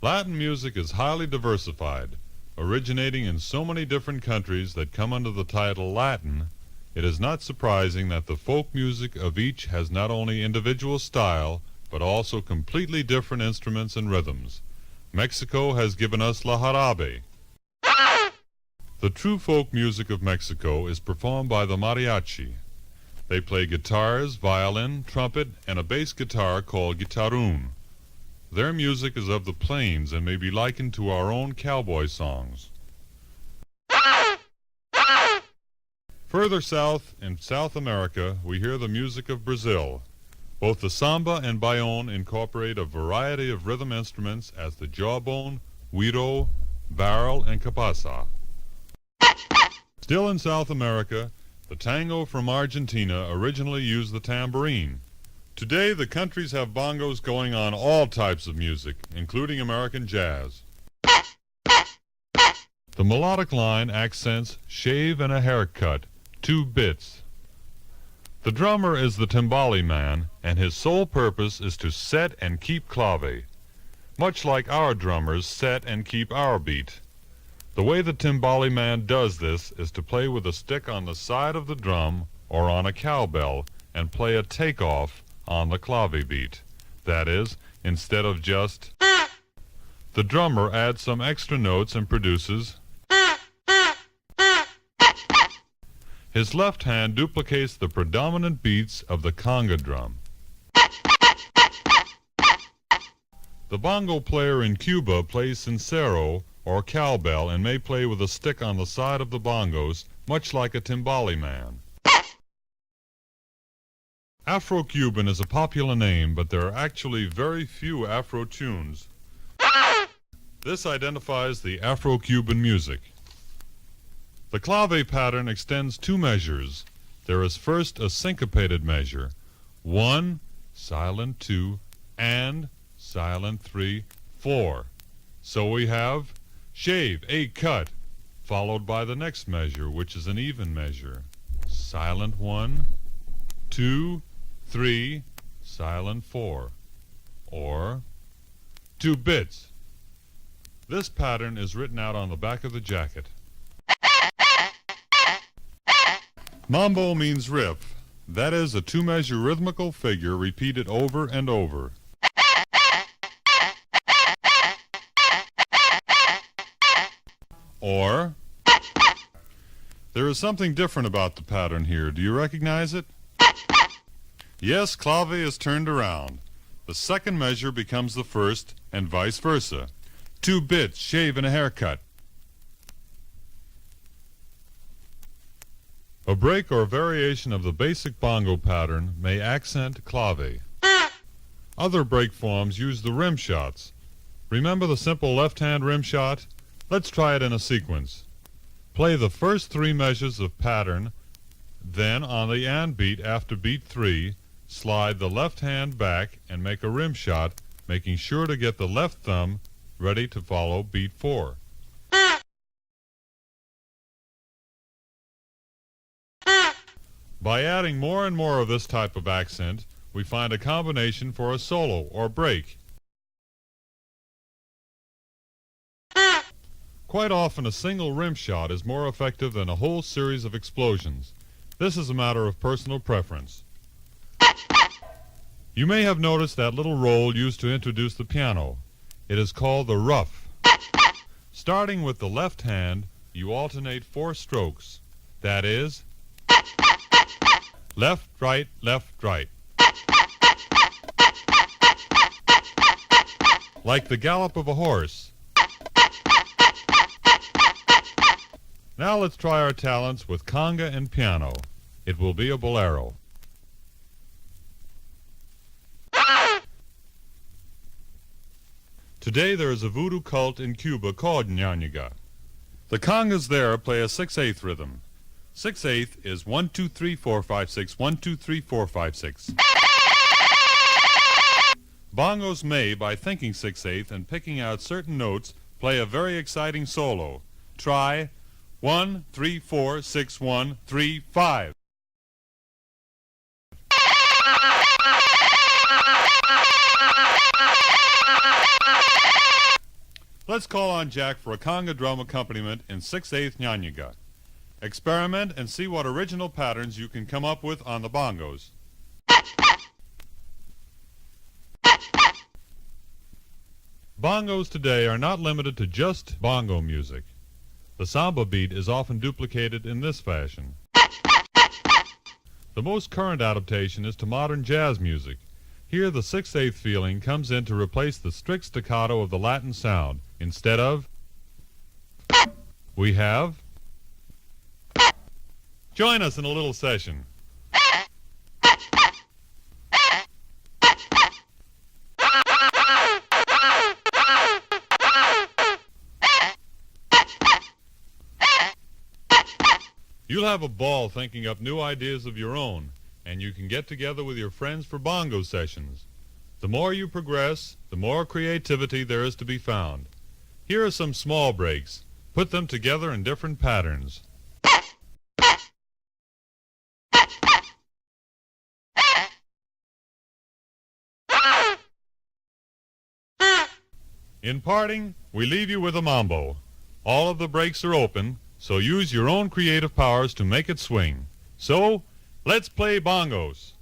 Latin music is highly diversified, originating in so many different countries that come under the title Latin. It is not surprising that the folk music of each has not only individual style, but also completely different instruments and rhythms. Mexico has given us la jarabe. The true folk music of Mexico is performed by the mariachi. They play guitars, violin, trumpet, and a bass guitar called guitarrón. Their music is of the plains and may be likened to our own cowboy songs. Further south, in South America, we hear the music of Brazil. Both the samba and baião incorporate a variety of rhythm instruments as the jawbone, güiro, barrel, and capaça. Still in South America, the tango from Argentina originally used the tambourine. Today, the countries have bongos going on all types of music, including American jazz. The melodic line accents shave and a haircut, 2 bits. The drummer is the timbale man, and his sole purpose is to set and keep clave, much like our drummers set and keep our beat. The way the timbale man does this is to play with a stick on the side of the drum or on a cowbell and play a takeoff on the clave beat. That is, instead of just, the drummer adds some extra notes and produces. His left hand duplicates the predominant beats of the conga drum. The bongo player in Cuba plays sincero or cowbell and may play with a stick on the side of the bongos, much like a timbale man. Afro-Cuban is a popular name, but there are actually very few Afro tunes. This identifies the Afro-Cuban music. The clave pattern extends 2 measures. There is first a syncopated measure, 1, silent 2, and silent 3, 4. So we have shave, a cut, followed by the next measure, which is an even measure. Silent 1, 2, 3, silent 4, or 2 bits. This pattern is written out on the back of the jacket. Mambo means riff. That is a 2-measure rhythmical figure repeated over and over. Or, there is something different about the pattern here. Do you recognize it? Yes, clave is turned around. The second measure becomes the first, and vice versa. 2 bits, shave, and a haircut. A break or variation of the basic bongo pattern may accent clave. Other break forms use the rim shots. Remember the simple left-hand rim shot? Let's try it in a sequence. Play the first 3 measures of pattern, then on the and beat after beat 3, slide the left hand back and make a rim shot, making sure to get the left thumb ready to follow beat 4. By adding more and more of this type of accent, we find a combination for a solo or break. Quite often a single rim shot is more effective than a whole series of explosions. This is a matter of personal preference. You may have noticed that little roll used to introduce the piano. It is called the ruff. Starting with the left hand, you alternate 4 strokes. That is, left, right, like the gallop of a horse. Now let's try our talents with conga and piano. It will be a bolero. Today there is a voodoo cult in Cuba called ñañiga. The congas there play a 6/8 rhythm. 6/8 is 1, 2, 3, 4, 5, 6, 1, 2, 3, 4, 5, 6. Bongos may, by thinking 6/8 and picking out certain notes, play a very exciting solo. Try 1, 3, 4, 6, 1, 3, 5. Let's call on Jack for a conga drum accompaniment in 6/8 ñañiga. Experiment and see what original patterns you can come up with on the bongos. Bongos today are not limited to just bongo music. The samba beat is often duplicated in this fashion. The most current adaptation is to modern jazz music. Here the 6/8 feeling comes in to replace the strict staccato of the Latin sound. Instead of, we have. Join us in a little session. You'll have a ball thinking up new ideas of your own, and you can get together with your friends for bongo sessions. The more you progress, the more creativity there is to be found. Here are some small breaks. Put them together in different patterns. In parting, we leave you with a mambo. All of the breaks are open, so use your own creative powers to make it swing. So, let's play bongos.